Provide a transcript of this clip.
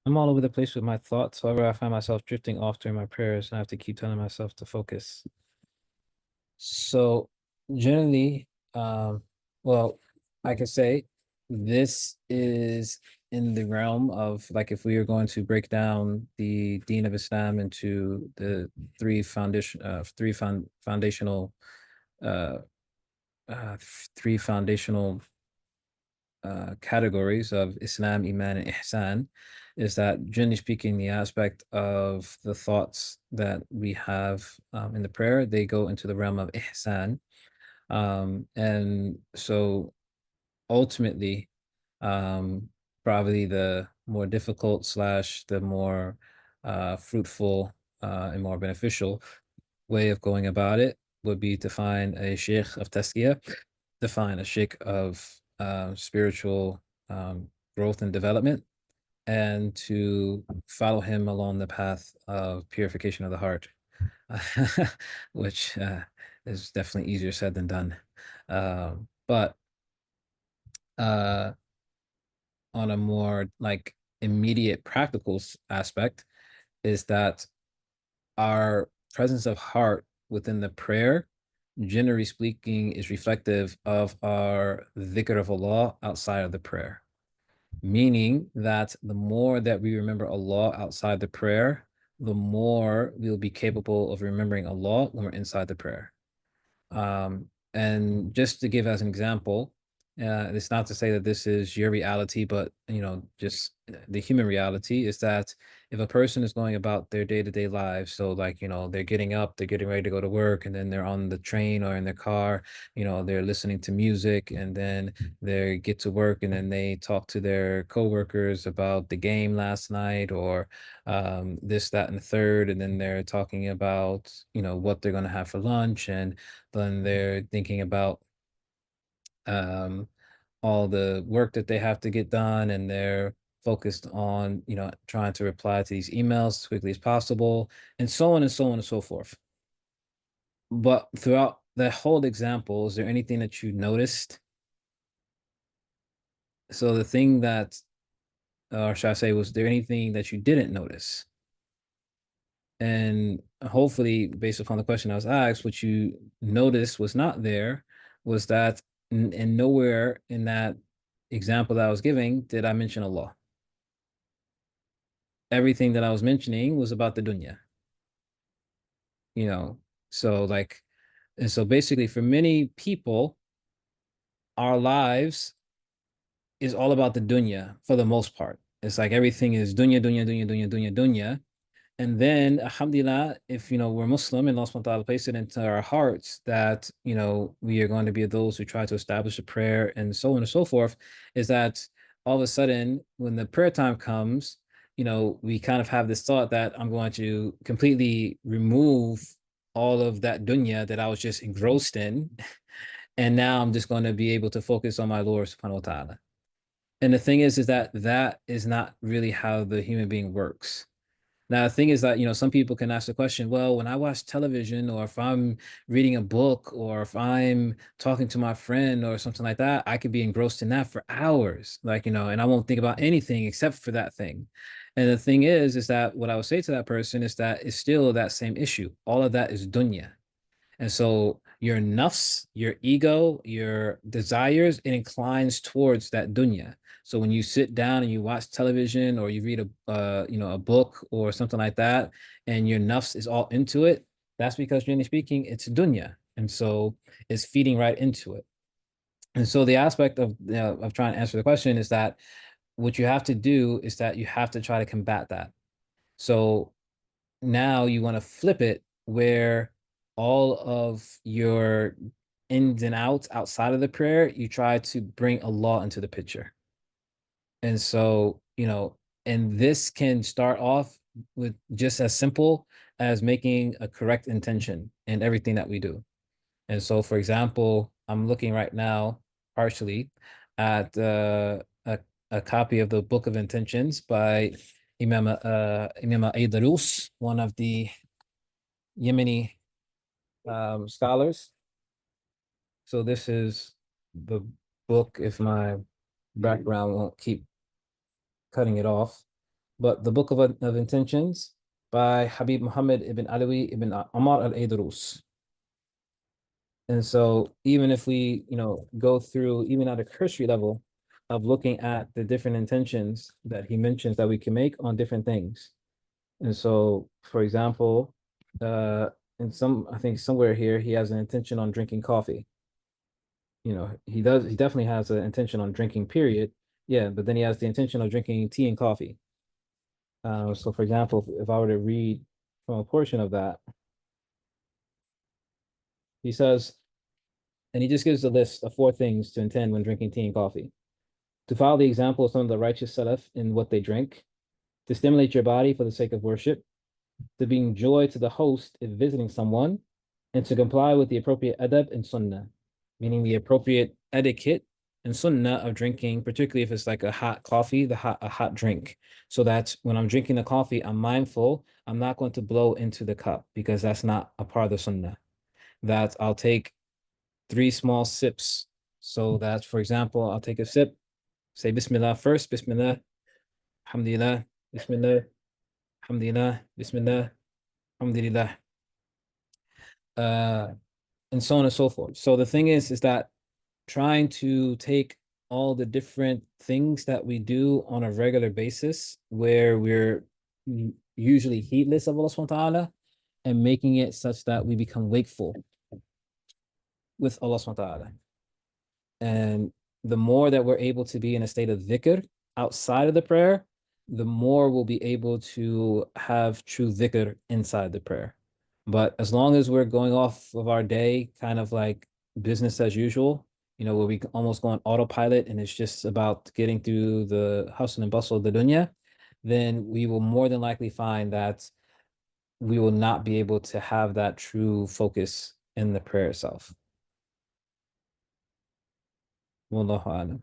I'm all over the place with my thoughts. However, I find myself drifting off during my prayers, and I have to keep telling myself to focus. So generally, well, I could say this is in the realm of like if we are going to break down the Deen of Islam into the foundational uh, three foundational categories of Islam, Iman, and Ihsan, is that generally speaking, the aspect of the thoughts that we have in the prayer, they go into the realm of Ihsan. And so ultimately, um, probably the more difficult slash the more fruitful and more beneficial way of going about it would be to find a sheikh of tazkiyah, to find a sheikh of spiritual growth and development, and to follow him along the path of purification of the heart, which is definitely easier said than done. But uh, on a more like immediate practical aspect, is that our presence of heart within the prayer, generally speaking, is reflective of our dhikr of Allah outside of the prayer. Meaning that the more that we remember Allah outside the prayer, the more we'll be capable of remembering Allah when we're inside the prayer. And just to give as an example, it's not to say that this is your reality, but just the human reality is that if a person is going about their day-to-day lives, so like they're getting up, they're getting ready to go to work, and then they're on the train or in their car, they're listening to music, and then they get to work, and then they talk to their coworkers about the game last night, or this, that, and the third, and then they're talking about what they're going to have for lunch, and then they're thinking about um, all the work that they have to get done, and they're focused on trying to reply to these emails as quickly as possible, and so on and so on and so forth. But throughout that whole example, is there anything that you noticed? So the thing that, or should I say, was there anything that you didn't notice? And hopefully, based upon the question I was asked, what you noticed was not there was that, and nowhere in that example that I was giving did I mention Allah. Everything that I was mentioning was about the dunya, you know. So like, and so basically, for many people, our lives is all about the dunya for the most part. It's like everything is dunya, dunya, dunya, dunya, dunya, dunya. And then, alhamdulillah, if we're Muslim and Allah subhanahu wa ta'ala placed it into our hearts that we are going to be those who try to establish a prayer and so on and so forth, is that all of a sudden when the prayer time comes, we kind of have this thought that I'm going to completely remove all of that dunya that I was just engrossed in, and now I'm just going to be able to focus on my Lord subhanahu wa ta'ala. And the thing is that that is not really how the human being works. Now, the thing is that, some people can ask the question, well, when I watch television, or if I'm reading a book, or if I'm talking to my friend or something like that, I could be engrossed in that for hours, like, and I won't think about anything except for that thing. And the thing is that what I would say to that person is that it's still that same issue. All of that is dunya. And so your nafs, your ego, your desires, it inclines towards that dunya. So when you sit down and you watch television, or you read a book or something like that, and your nafs is all into it, that's because generally speaking, it's dunya. And so it's feeding right into it. And so the aspect of trying to answer the question is that what you have to do is that you have to try to combat that. So now you want to flip it where all of your ins and outs outside of the prayer, you try to bring Allah into the picture. And so, and this can start off with just as simple as making a correct intention in everything that we do. And so, for example, I'm looking right now partially at a copy of the Book of Intentions by Imam Aidarus, one of the Yemeni scholars. So this is the book, if my background won't keep cutting it off. but the Book of Intentions by Habib Muhammad ibn Alawi ibn Amar al-Aydrus. And so even if we, go through even at a cursory level of looking at the different intentions that he mentions that we can make on different things. And so, for example, in I think somewhere here, he has an intention on drinking coffee. He definitely has an intention on drinking, period. Yeah, but then he has the intention of drinking tea and coffee. So for example, if I were to read from a portion of that, he says, and he just gives a list of four things to intend when drinking tea and coffee. To follow the example of some of the righteous Salaf in what they drink, to stimulate your body for the sake of worship, to bring joy to the host if visiting someone, and to comply with the appropriate adab and sunnah, meaning the appropriate etiquette and sunnah of drinking, particularly if it's like a hot coffee, a hot drink. So that when I'm drinking the coffee, I'm mindful, I'm not going to blow into the cup because that's not a part of the sunnah. That I'll take three small sips. So that, for example, I'll take a sip, say Bismillah first, Bismillah, Alhamdulillah, Bismillah, Alhamdulillah, Bismillah, Alhamdulillah, uh, and so on and so forth. So the thing is that trying to take all the different things that we do on a regular basis, where we're usually heedless of Allah subhanahu wa ta'ala, and making it such that we become wakeful with Allah subhanahu wa ta'ala. And the more that we're able to be in a state of dhikr outside of the prayer, the more we'll be able to have true dhikr inside the prayer. But as long as we're going off of our day, kind of like business as usual, where we almost go on autopilot and it's just about getting through the hustle and bustle of the dunya, then we will more than likely find that we will not be able to have that true focus in the prayer itself. Wallahu a'lam.